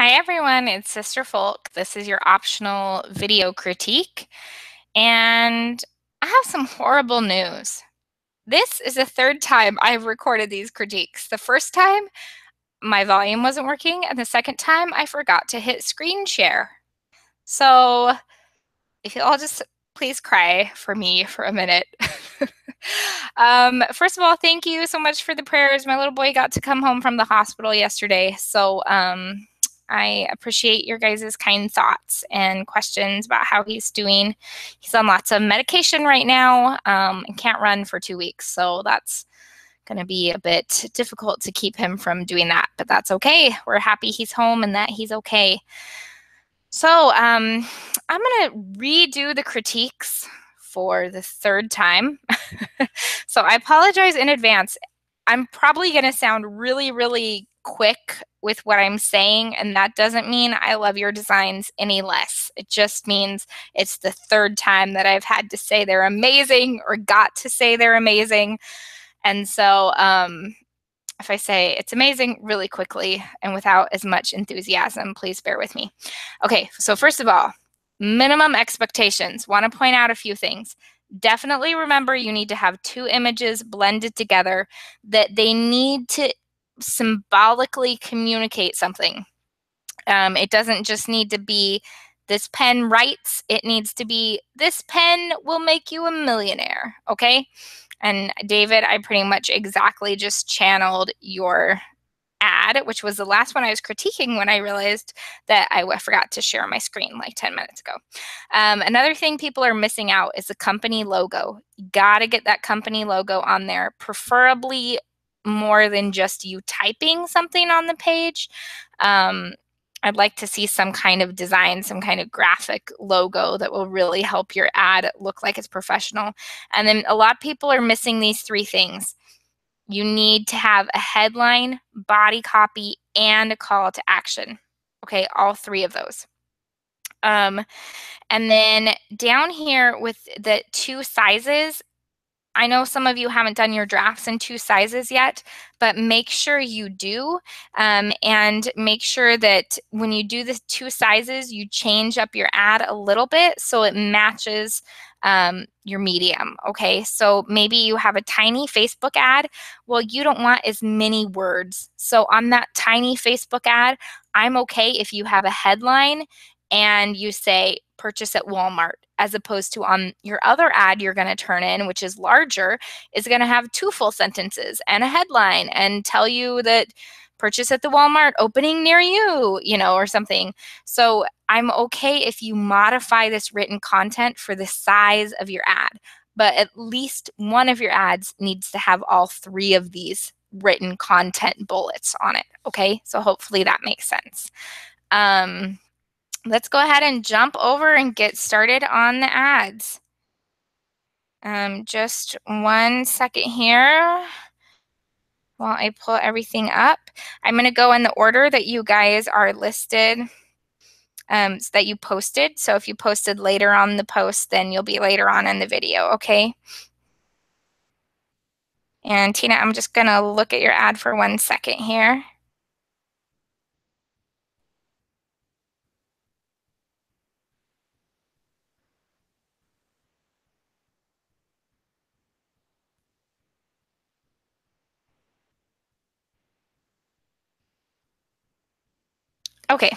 Hi everyone, it's Sister Folk. This is your optional video critique, and I have some horrible news. This is the third time I've recorded these critiques. The first time, my volume wasn't working, and the second time, I forgot to hit screen share. So, if you'll all just please cry for me for a minute. First of all, thank you so much for the prayers. My little boy got to come home from the hospital yesterday, so I appreciate your guys' kind thoughts and questions about how he's doing. He's on lots of medication right now and can't run for 2 weeks, so that's going to be a bit difficult to keep him from doing that, but that's okay. We're happy he's home and that he's okay. So I'm going to redo the critiques for the third time. So I apologize in advance. I'm probably going to sound really, really quick with what I'm saying, and that doesn't mean I love your designs any less. It just means it's the third time that I've had to say they're amazing or got to say they're amazing. And so if I say it's amazing really quickly and without as much enthusiasm, please bear with me. Okay, so first of all, minimum expectations. Want to point out a few things. Definitely remember you need to have two images blended together, that they need to symbolically communicate something. It doesn't just need to be this pen writes, it needs to be this pen will make you a millionaire, okay? And David, I pretty much exactly just channeled your ad, which was the last one I was critiquing when I realized that I forgot to share my screen like 10 minutes ago. Another thing people are missing out is the company logo. You gotta get that company logo on there, preferably more than just you typing something on the page. I'd like to see some kind of design, some kind of graphic logo that will really help your ad look like it's professional. And then a lot of people are missing these three things. You need to have a headline, body copy, and a call to action. Okay, all three of those. And then down here with the two sizes, I know some of you haven't done your drafts in two sizes yet, but make sure you do. And make sure that when you do the two sizes, you change up your ad a little bit so it matches your medium. Okay, so maybe you have a tiny Facebook ad. Well, you don't want as many words. So on that tiny Facebook ad, I'm okay if you have a headline and you say purchase at Walmart, as opposed to on your other ad you're going to turn in, which is larger, is going to have two full sentences and a headline and tell you that purchase at the Walmart opening near you, or something. So I'm okay if you modify this written content for the size of your ad, but at least one of your ads needs to have all three of these written content bullets on it. Okay, so hopefully that makes sense. Let's go ahead and jump over and get started on the ads. Just 1 second here while I pull everything up. I'm going to go in the order that you guys are listed, that you posted. So if you posted later on the post, then you'll be later on in the video, okay? And Tina, I'm just going to look at your ad for 1 second here. Okay,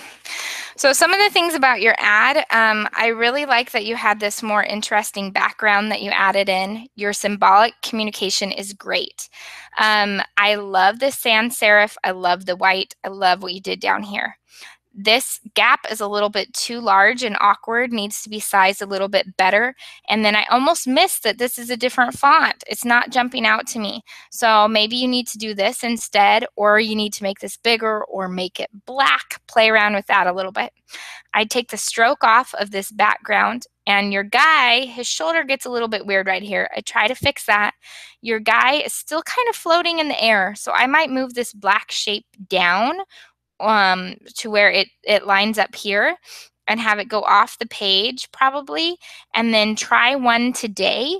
so some of the things about your ad, I really like that you had this more interesting background that you added in. Your symbolic communication is great. I love the sans serif. I love the white. I love what you did down here. This gap is a little bit too large and awkward, needs to be sized a little bit better. And then I almost missed that this is a different font. It's not jumping out to me. So maybe you need to do this instead, or you need to make this bigger or make it black. Play around with that a little bit. I take the stroke off of this background, and your guy, his shoulder gets a little bit weird right here. I try to fix that. Your guy is still kind of floating in the air. So I might move this black shape down to where it lines up here and have it go off the page probably, and then try one today.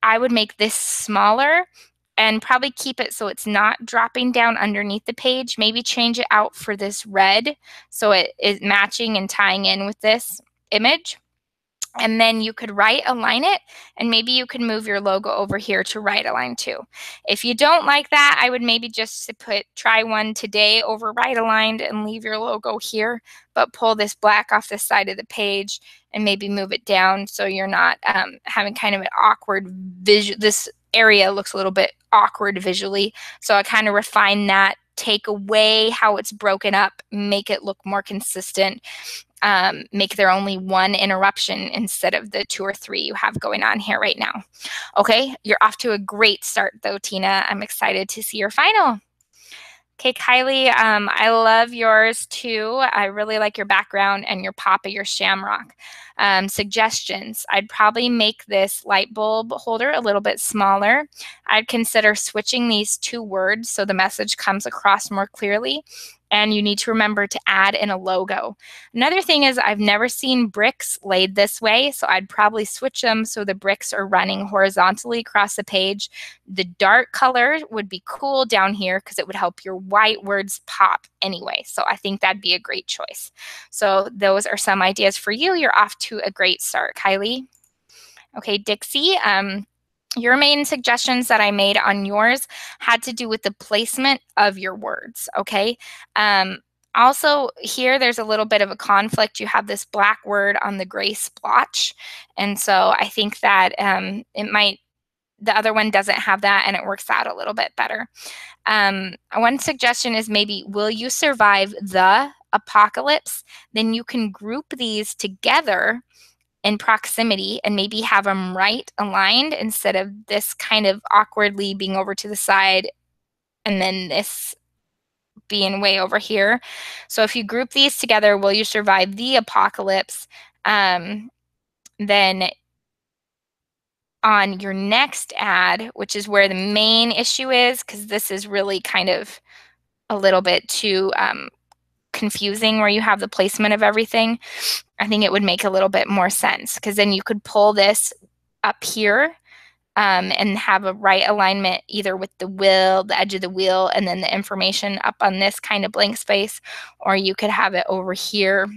I would make this smaller and probably keep it so it's not dropping down underneath the page. Maybe change it out for this red so it is matching and tying in with this image. And then you could right align it, and maybe you could move your logo over here to right align too. If you don't like that, I would maybe just try one today over right aligned and leave your logo here, but pull this black off the side of the page and maybe move it down so you're not having kind of an awkward visual. This area looks a little bit awkward visually. So I kind of refine that, take away how it's broken up, make it look more consistent. Make there only one interruption instead of the 2 or 3 you have going on here right now. Okay, you're off to a great start though, Tina. I'm excited to see your final. Okay, Kylie, I love yours too. I really like your background and your pop of your shamrock. Suggestions, I'd probably make this light bulb holder a little bit smaller. I'd consider switching these 2 words so the message comes across more clearly. And you need to remember to add in a logo. Another thing is I've never seen bricks laid this way, so I'd probably switch them so the bricks are running horizontally across the page. The dark color would be cool down here because it would help your white words pop anyway. So I think that'd be a great choice. So those are some ideas for you. You're off to a great start, Kylie. Okay, Dixie. Your main suggestions that I made on yours had to do with the placement of your words, okay? Also, here there's a little bit of a conflict. You have this black word on the gray splotch, and so I think that the other one doesn't have that, and it works out a little bit better. One suggestion is maybe, will you survive the apocalypse? Then you can group these together in proximity and maybe have them right aligned instead of this kind of awkwardly being over to the side and then this being way over here. So if you group these together, will you survive the apocalypse? Then on your next ad, which is where the main issue is, because this is really kind of a little bit too confusing where you have the placement of everything, I think it would make a little bit more sense because then you could pull this up here and have a right alignment either with the wheel, the edge of the wheel, and then the information up on this kind of blank space, or you could have it over here.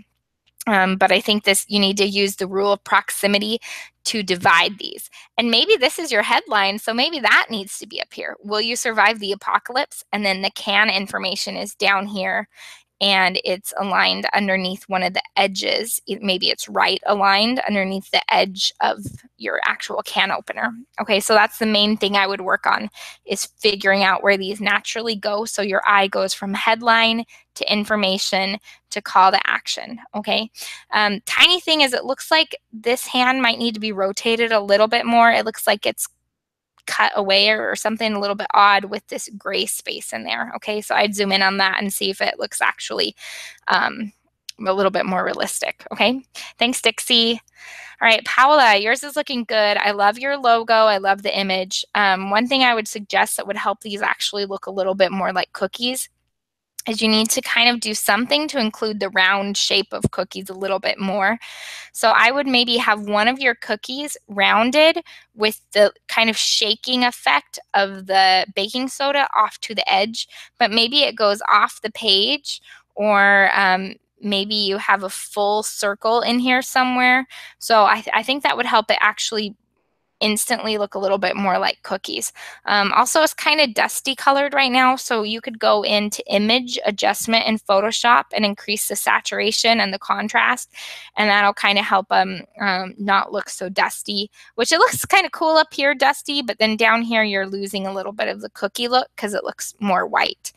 But I think you need to use the rule of proximity to divide these. And maybe this is your headline, so maybe that needs to be up here. Will you survive the apocalypse? And then the can information is down here, and it's aligned underneath one of the edges. Maybe it's right aligned underneath the edge of your actual can opener. Okay, so that's the main thing I would work on, is figuring out where these naturally go so your eye goes from headline to information to call to action. Okay, tiny thing is it looks like this hand might need to be rotated a little bit more. It looks like it's cut away or something a little bit odd with this gray space in there. Okay, so I'd zoom in on that and see if it looks actually a little bit more realistic. Okay, thanks, Dixie. All right, Paola, yours is looking good. I love your logo. I love the image. One thing I would suggest that would help these actually look a little bit more like cookies is you need to kind of do something to include the round shape of cookies a little bit more. So I would maybe have one of your cookies rounded with the kind of shaking effect of the baking soda off to the edge, but maybe it goes off the page, or maybe you have a full circle in here somewhere. So I think that would help it actually instantly look a little bit more like cookies. Also, it's kind of dusty colored right now, so you could go into image adjustment in Photoshop and increase the saturation and the contrast, and that'll kind of help them not look so dusty, which it looks kind of cool up here dusty, but then down here you're losing a little bit of the cookie look because it looks more white.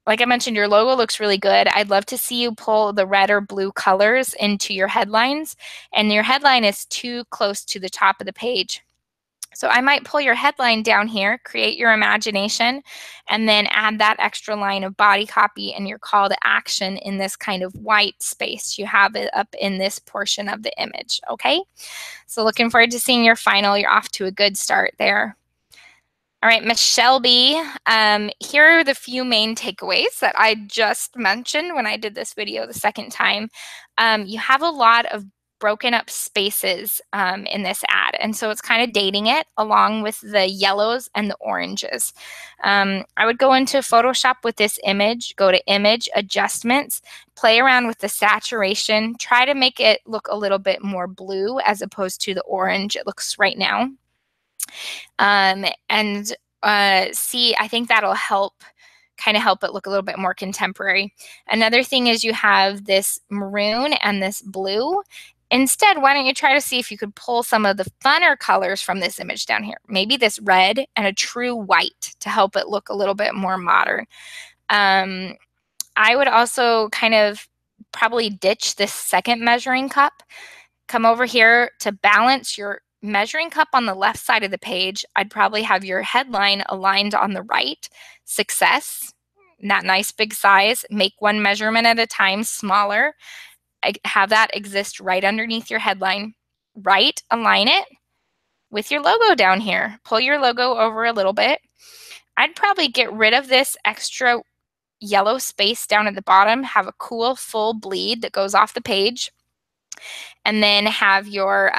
Like I mentioned, your logo looks really good. I'd love to see you pull the red or blue colors into your headlines, and your headline is too close to the top of the page. So I might pull your headline down here, create your imagination, and then add that extra line of body copy and your call to action in this kind of white space. You have it up in this portion of the image, okay? So looking forward to seeing your final. You're off to a good start there. All right, Miss Shelby, here are the few main takeaways that I just mentioned when I did this video the second time. You have a lot of broken up spaces in this ad. And so it's kind of dating it along with the yellows and the oranges. I would go into Photoshop with this image, go to image adjustments, play around with the saturation, try to make it look a little bit more blue as opposed to the orange it looks right now. And see, I think that'll kind of help it look a little bit more contemporary. Another thing is you have this maroon and this blue. Instead, why don't you try to see if you could pull some of the funner colors from this image down here? Maybe this red and a true white to help it look a little bit more modern. I would also kind of probably ditch this second measuring cup. Come over here to balance your measuring cup on the left side of the page. I'd probably have your headline aligned on the right. Success, that nice big size. Make one measurement at a time smaller. Have that exist right underneath your headline. Right, align it with your logo down here. Pull your logo over a little bit. I'd probably get rid of this extra yellow space down at the bottom. Have a cool full bleed that goes off the page. And then have your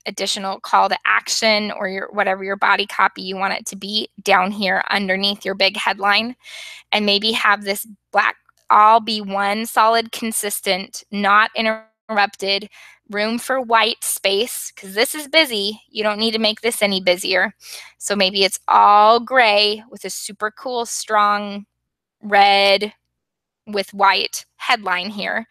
additional call to action or your whatever your body copy you want it to be down here underneath your big headline. And maybe have this black all be one solid, consistent, not interrupted, room for white space, because this is busy. You don't need to make this any busier. So maybe it's all gray with a super cool, strong red with white headline here.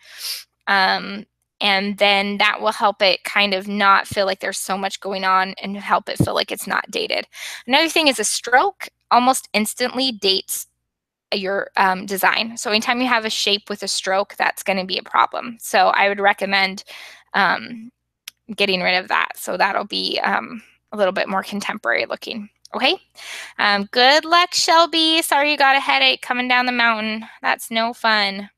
And then that will help it kind of not feel like there's so much going on and help it feel like it's not dated. Another thing is a stroke almost instantly dates your design. So anytime you have a shape with a stroke, that's going to be a problem. So I would recommend getting rid of that. So that'll be a little bit more contemporary looking. Okay. Good luck, Shelby. Sorry you got a headache coming down the mountain. That's no fun.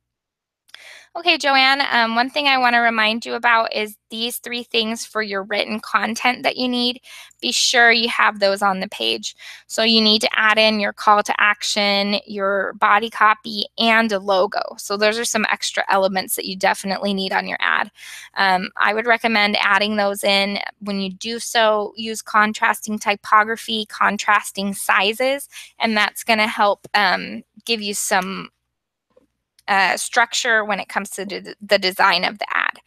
Okay, Joanne, one thing I want to remind you about is these 3 things for your written content that you need. Be sure you have those on the page. So you need to add in your call to action, your body copy, and a logo. So those are some extra elements that you definitely need on your ad. I would recommend adding those in. When you do so, use contrasting typography, contrasting sizes, and that's going to help give you some structure when it comes to the design of the ad.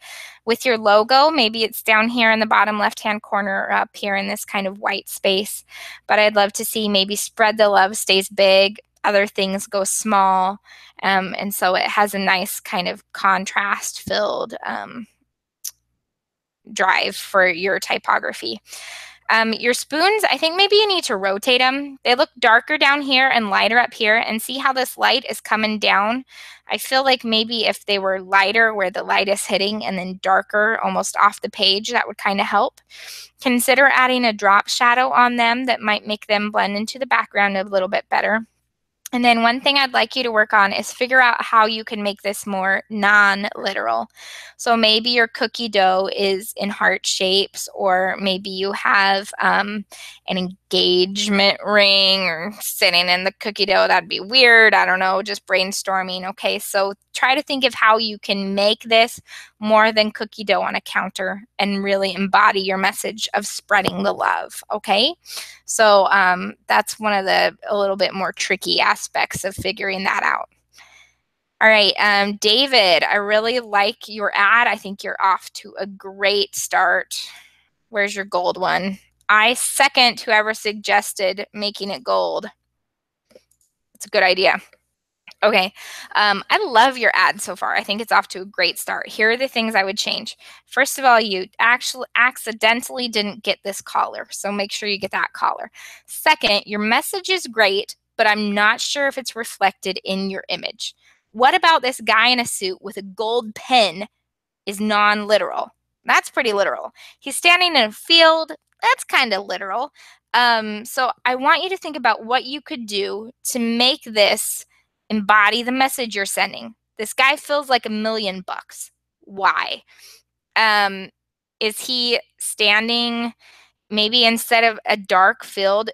With your logo, maybe it's down here in the bottom left-hand corner or up here in this kind of white space. But I'd love to see maybe spread the love stays big, other things go small. And so it has a nice kind of contrast-filled drive for your typography. Your spoons, I think maybe you need to rotate them. They look darker down here and lighter up here, and see how this light is coming down. I feel like maybe if they were lighter where the light is hitting and then darker almost off the page, that would kind of help. Consider adding a drop shadow on them that might make them blend into the background a little bit better. And then one thing I'd like you to work on is figure out how you can make this more non-literal. So maybe your cookie dough is in heart shapes, or maybe you have an engagement ring or sitting in the cookie dough. That'd be weird. I don't know, just brainstorming. Okay, so try to think of how you can make this more than cookie dough on a counter and really embody your message of spreading the love. Okay, so that's one of the a little bit more tricky aspects of figuring that out. All right, David, I really like your ad. I think you're off to a great start. Where's your gold one? I second whoever suggested making it gold. It's a good idea. Okay, I love your ad so far. I think it's off to a great start. Here are the things I would change. First of all, you actually accidentally didn't get this collar, so make sure you get that collar. Second, your message is great, but I'm not sure if it's reflected in your image. What about this guy in a suit with a gold pen is non-literal? That's pretty literal. He's standing in a field. That's kind of literal. So I want you to think about what you could do to make this embody the message you're sending. This guy feels like $1,000,000. Why? Is he standing maybe instead of a dark field?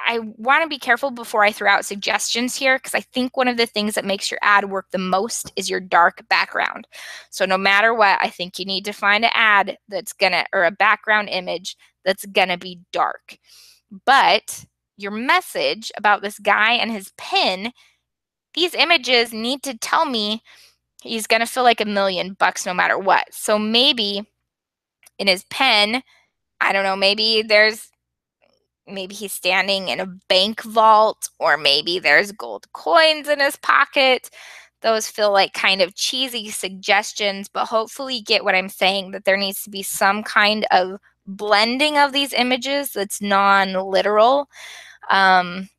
I want to be careful before I throw out suggestions here, because I think one of the things that makes your ad work the most is your dark background. So no matter what, I think you need to find an ad that's gonna, or a background image that's gonna be dark. But your message about this guy and his pin, these images need to tell me he's gonna feel like $1,000,000 no matter what. So maybe in his pen, I don't know, maybe he's standing in a bank vault, or maybe there's gold coins in his pocket. Those feel like kind of cheesy suggestions, but hopefully you get what I'm saying, that there needs to be some kind of blending of these images that's non-literal. And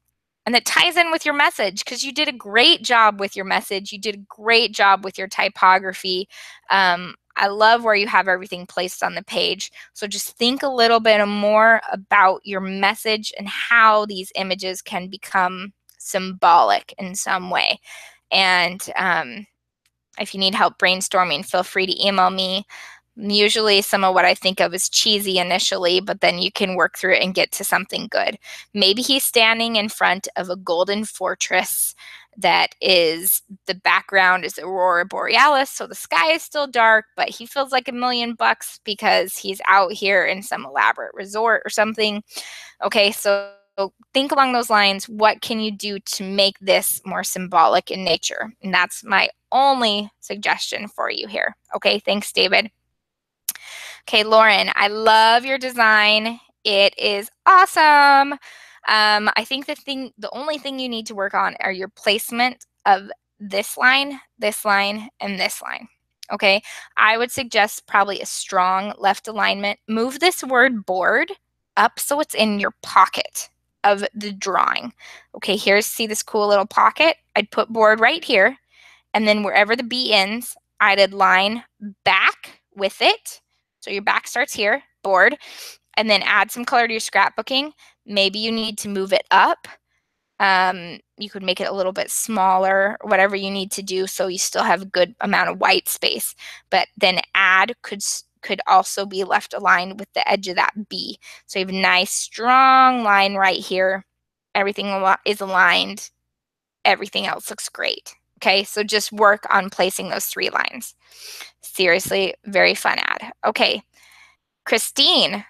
that ties in with your message, because you did a great job with your message. You did a great job with your typography. I love where you have everything placed on the page. So just think a little bit more about your message and how these images can become symbolic in some way. And if you need help brainstorming, feel free to email me. Usually some of what I think of is cheesy initially, but then you can work through it and get to something good. Maybe he's standing in front of a golden fortress that is, the background is Aurora Borealis, so the sky is still dark, but he feels like $1,000,000 because he's out here in some elaborate resort or something. Okay, so think along those lines. What can you do to make this more symbolic in nature? And that's my only suggestion for you here. Okay, thanks, David. Okay, Lauren, I love your design. It is awesome. I think the only thing you need to work on are your placement of this line, and this line. Okay, I would suggest probably a strong left alignment. Move this word board up so it's in your pocket of the drawing. Okay, see this cool little pocket? I'd put board right here, and then wherever the B ends, I'd align back with it. So your back starts here, board, and then add some color to your scrapbooking. Maybe you need to move it up. You could make it a little bit smaller, whatever you need to do so you still have a good amount of white space. But then add could also be left aligned with the edge of that B. So you have a nice strong line right here. Everything is aligned. Everything else looks great. Okay, so just work on placing those 3 lines. Seriously, very fun ad. Okay, Christine,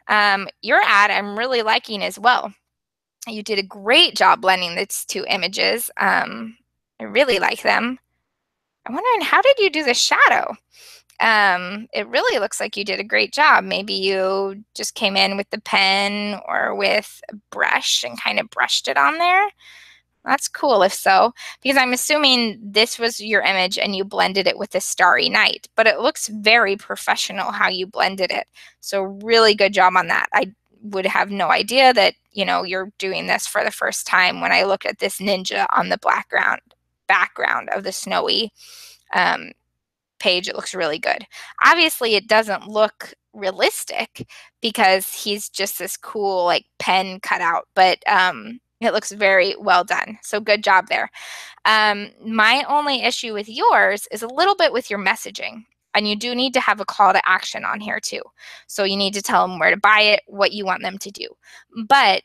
your ad I'm really liking as well. You did a great job blending these 2 images. I really like them. I'm wondering, how did you do the shadow? It really looks like you did a great job. Maybe you just came in with the pen or with a brush and kind of brushed it on there. That's cool if so, because I'm assuming this was your image and you blended it with the starry night, but it looks very professional how you blended it. So really good job on that. I would have no idea that, you're doing this for the first time when I look at this ninja on the background of the snowy page. It looks really good. Obviously, it doesn't look realistic because he's just this cool like pen cutout, but it looks very well done. So good job there. My only issue with yours is a little bit with your messaging. And you do need to have a call to action on here too. So you need to tell them where to buy it, what you want them to do. But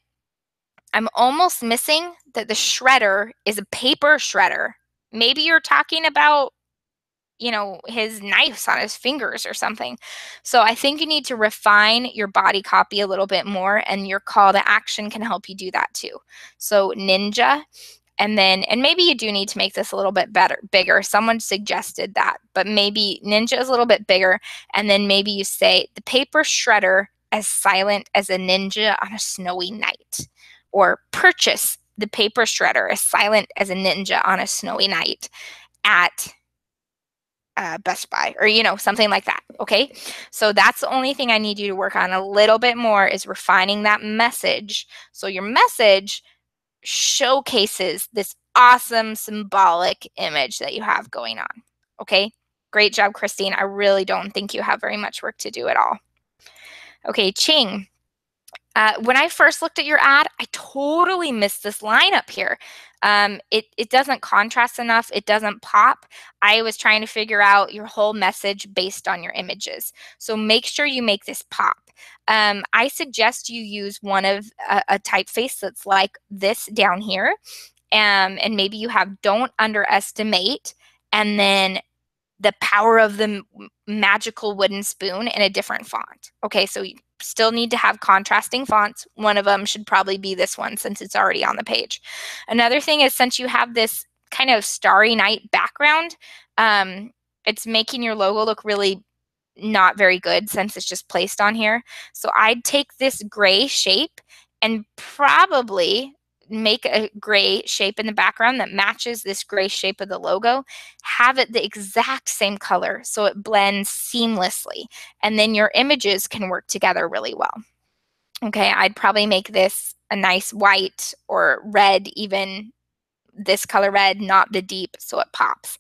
I'm almost missing that the shredder is a paper shredder. Maybe you're talking about his knives on his fingers or something. So I think you need to refine your body copy a little bit more, and your call to action can help you do that too. So ninja, and maybe you do need to make this a little bit bigger. Someone suggested that, but maybe ninja is a little bit bigger, and then maybe you say the paper shredder as silent as a ninja on a snowy night, or purchase the paper shredder as silent as a ninja on a snowy night at Best Buy, or something like that. Okay, so that's the only thing I need you to work on a little bit more, is refining that message, so your message showcases this awesome symbolic image that you have going on. Okay, great job, Christine. I really don't think you have very much work to do at all. Okay, Ching. When I first looked at your ad, I totally missed this line up here. It doesn't contrast enough. It doesn't pop. I was trying to figure out your whole message based on your images. So make sure you make this pop. I suggest you use one of a typeface that's like this down here. And maybe you have "Don't underestimate" and then "The power of the magical wooden spoon" in a different font. Okay, so you still need to have contrasting fonts. One of them should probably be this one since it's already on the page. Another thing is, since you have this kind of starry night background, it's making your logo look really not very good since it's just placed on here. So I'd take this gray shape and probably make a gray shape in the background that matches this gray shape of the logo. Have it the exact same color so it blends seamlessly, and then your images can work together really well. Okay, I'd probably make this a nice white or red, even this color red, not the deep, so it pops.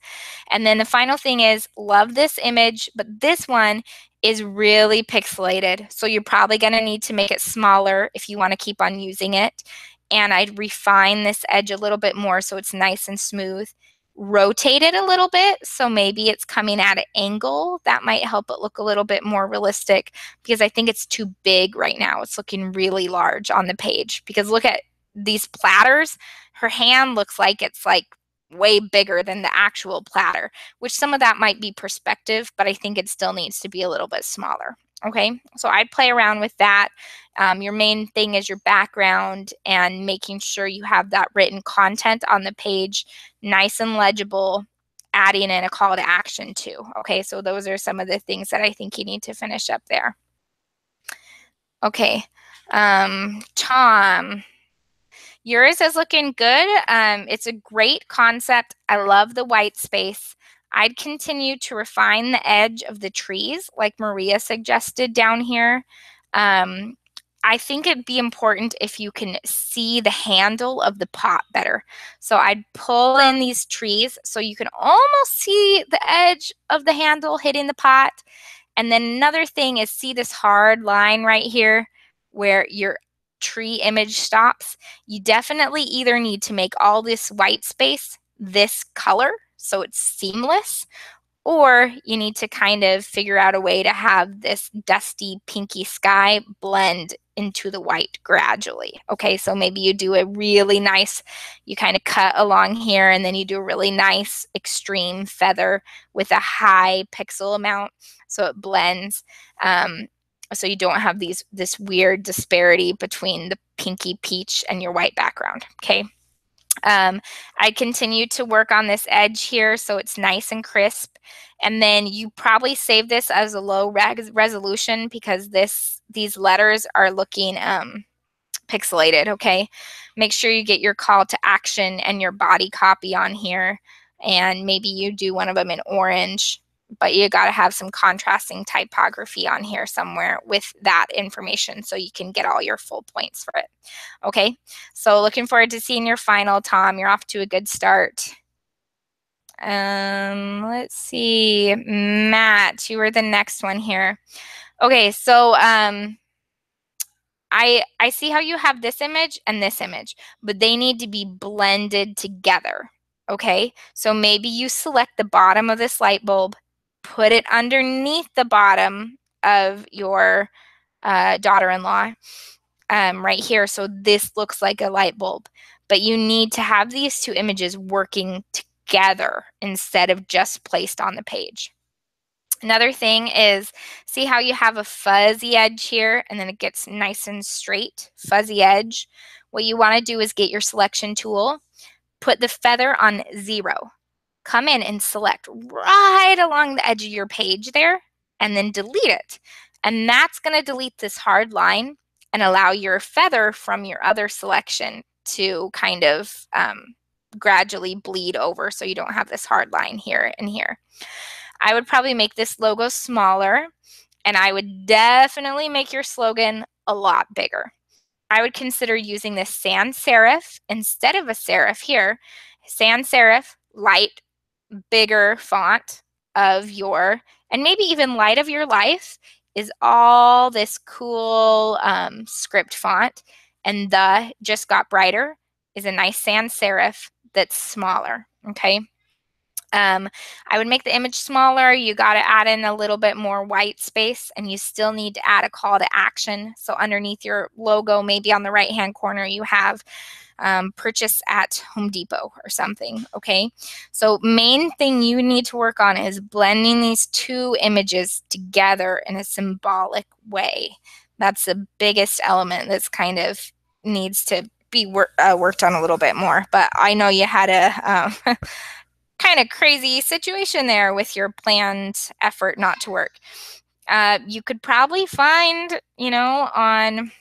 And then the final thing is, love this image, but this one is really pixelated. So you're probably going to need to make it smaller if you want to keep on using it. And I'd refine this edge a little bit more so it's nice and smooth. Rotate it a little bit, so maybe it's coming at an angle. That might help it look a little bit more realistic, because I think it's too big right now. It's looking really large on the page, because look at these platters. Her hand looks like it's like way bigger than the actual platter, which some of that might be perspective, but I think it still needs to be a little bit smaller. Okay, so I'd play around with that. Your main thing is your background and making sure you have that written content on the page nice and legible, adding in a call to action too. Okay, so those are some of the things that I think you need to finish up there. Okay, Tom. Yours is looking good. It's a great concept. I love the white space. I'd continue to refine the edge of the trees like Maria suggested down here. I think it'd be important if you can see the handle of the pot better. So I'd pull in these trees so you can almost see the edge of the handle hitting the pot. And then another thing is, see this hard line right here where your tree image stops? You definitely either need to make all this white space this color so it's seamless, or you need to kind of figure out a way to have this dusty pinky sky blend into the white gradually. Okay, so maybe you do a really nice, you kind of cut along here, and then you do a really nice extreme feather with a high pixel amount so it blends. So you don't have this weird disparity between the pinky peach and your white background. Okay. I continue to work on this edge here so it's nice and crisp. And then you probably save this as a low resolution because these letters are looking pixelated. Okay. Make sure you get your call to action and your body copy on here. And maybe you do one of them in orange, but you got to have some contrasting typography on here somewhere with that information so you can get all your full points for it. Okay, so looking forward to seeing your final, Tom. You're off to a good start. Let's see, Matt, you were the next one here. Okay, so I see how you have this image and this image, but they need to be blended together. Okay, so maybe you select the bottom of this light bulb, put it underneath the bottom of your daughter-in-law right here. So this looks like a light bulb, but you need to have these two images working together instead of just placed on the page. Another thing is, see how you have a fuzzy edge here and then it gets nice and straight, fuzzy edge. What you want to do is get your selection tool, put the feather on 0. Come in and select right along the edge of your page there and then delete it. And that's going to delete this hard line and allow your feather from your other selection to kind of gradually bleed over so you don't have this hard line here and here. I would probably make this logo smaller, and I would definitely make your slogan a lot bigger. I would consider using this sans serif instead of a serif here. Sans serif, light, bigger font of your, and maybe even light of your life is all this cool script font, and the just got brighter is a nice sans serif that's smaller. Okay. I would make the image smaller. You got to add in a little bit more white space, and you still need to add a call to action. So underneath your logo, maybe on the right-hand corner, you have purchase at Home Depot or something, okay? So main thing you need to work on is blending these two images together in a symbolic way. That's the biggest element that's kind of needs to be worked on a little bit more. But I know you had a kind of crazy situation there with your planned effort not to work. You could probably find, on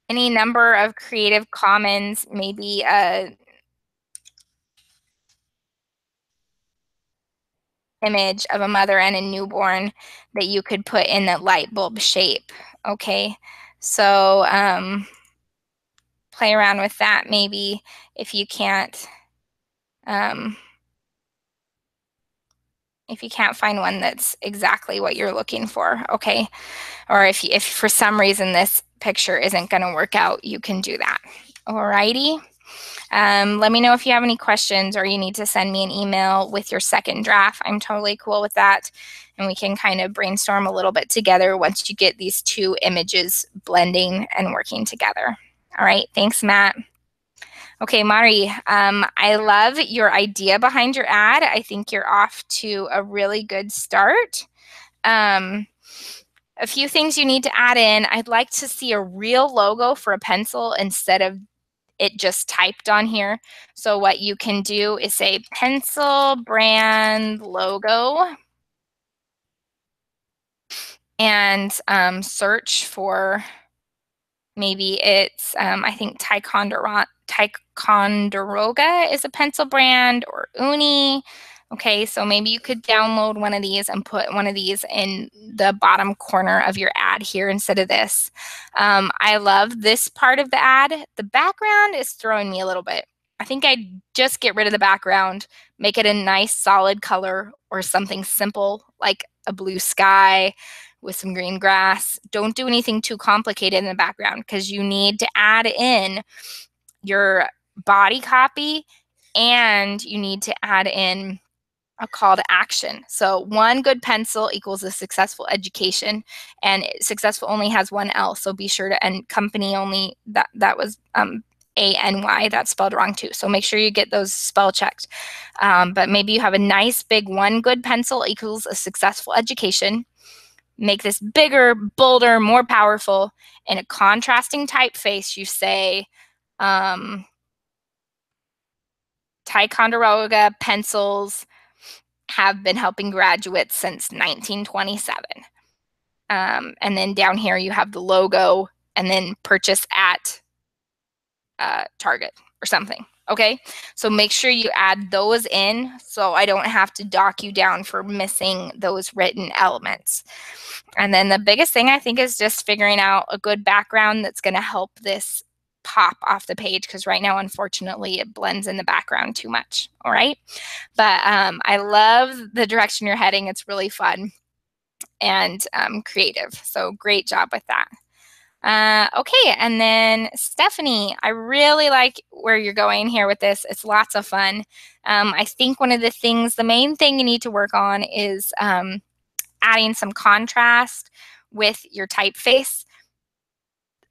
any number of Creative Commons, maybe a image of a mother and a newborn that you could put in the light bulb shape. Okay, so play around with that maybe if you can't find one that's exactly what you're looking for. Okay, or if for some reason this picture isn't going to work out, you can do that. Alrighty. Let me know if you have any questions or you need to send me an email with your second draft. I'm totally cool with that. And we can kind of brainstorm a little bit together once you get these two images blending and working together. All right. Thanks, Matt. Okay, Mari, I love your idea behind your ad. I think you're off to a really good start. A few things you need to add in. I'd like to see a real logo for a pencil instead of it just typed on here. So what you can do is say pencil brand logo and search for maybe it's, I think Ticonderoga is a pencil brand, or Uni. Okay, so maybe you could download one of these and put one of these in the bottom corner of your ad here instead of this. I love this part of the ad. The background is throwing me a little bit. I think I'd just get rid of the background, make it a nice solid color or something simple like a blue sky with some green grass. Don't do anything too complicated in the background because you need to add in your body copy and you need to add in a call to action. So one good pencil equals a successful education, and successful only has one L. So be sure to, and company only, that was ANY, that's spelled wrong too. So make sure you get those spell checked. But maybe you have a nice big one good pencil equals a successful education. Make this bigger, bolder, more powerful. In a contrasting typeface, you say, Ticonderoga pencils have been helping graduates since 1927. And then down here you have the logo and then purchase at Target or something. Okay, so make sure you add those in so I don't have to dock you down for missing those written elements. And then the biggest thing I think is just figuring out a good background that's going to help this pop off the page, because right now, unfortunately, it blends in the background too much. All right. But I love the direction you're heading. It's really fun and creative. So great job with that. Okay, and then Stephanie, I really like where you're going here with this. It's lots of fun. I think one of the main thing you need to work on is adding some contrast with your typeface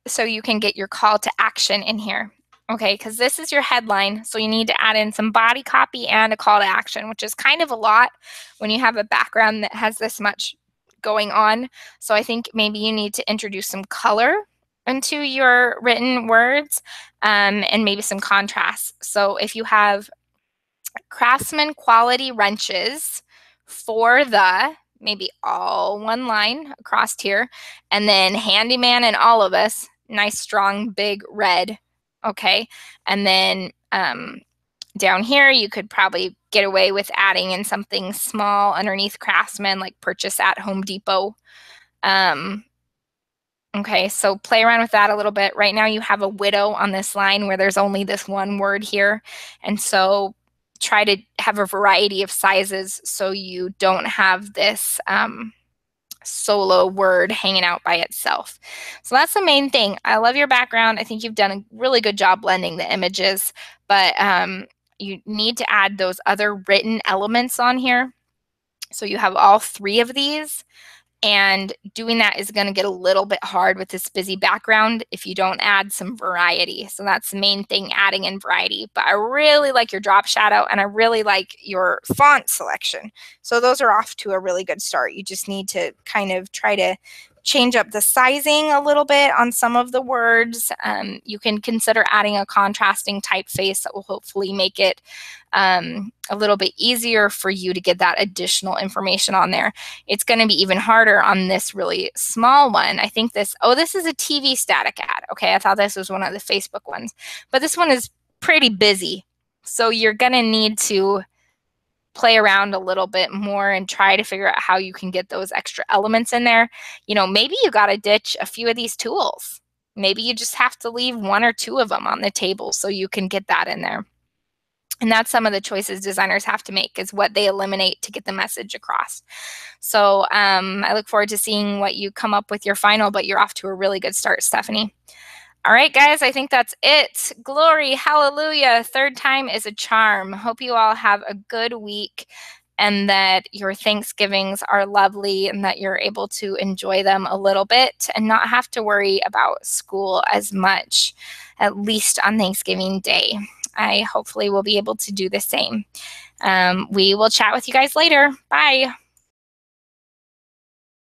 so you can get your call to action in here. Okay, because this is your headline, so you need to add in some body copy and a call to action, which is kind of a lot when you have a background that has this much going on. So I think maybe you need to introduce some color into your written words and maybe some contrast. So if you have Craftsman quality wrenches for the, maybe all one line across here, and then handyman and all of us, nice strong big red. Okay, and then down here you could probably get away with adding in something small underneath Craftsman, like purchase at Home Depot. Okay, so play around with that a little bit. Right now you have a widow on this line where there's only this one word here, and so try to have a variety of sizes so you don't have this solo word hanging out by itself. So that's the main thing. I love your background. I think you've done a really good job blending the images, but you need to add those other written elements on here. So you have all 3 of these. And doing that is going to get a little bit hard with this busy background if you don't add some variety. So that's the main thing, adding in variety. But I really like your drop shadow and I really like your font selection. So those are off to a really good start. You just need to kind of try to change up the sizing a little bit on some of the words. You can consider adding a contrasting typeface that will hopefully make it a little bit easier for you to get that additional information on there. It's going to be even harder on this really small one. I think this is a TV static ad. Okay, I thought this was one of the Facebook ones, but this one is pretty busy. So you're going to need to play around a little bit more and try to figure out how you can get those extra elements in there. You know, maybe you got to ditch a few of these tools. Maybe you just have to leave 1 or 2 of them on the table so you can get that in there. And that's some of the choices designers have to make, is what they eliminate to get the message across. So I look forward to seeing what you come up with your final, but you're off to a really good start, Stephanie. All right, guys, I think that's it. Glory, hallelujah. 3rd time is a charm. Hope you all have a good week and that your Thanksgivings are lovely and that you're able to enjoy them a little bit and not have to worry about school as much, at least on Thanksgiving Day. I hopefully will be able to do the same. We will chat with you guys later. Bye.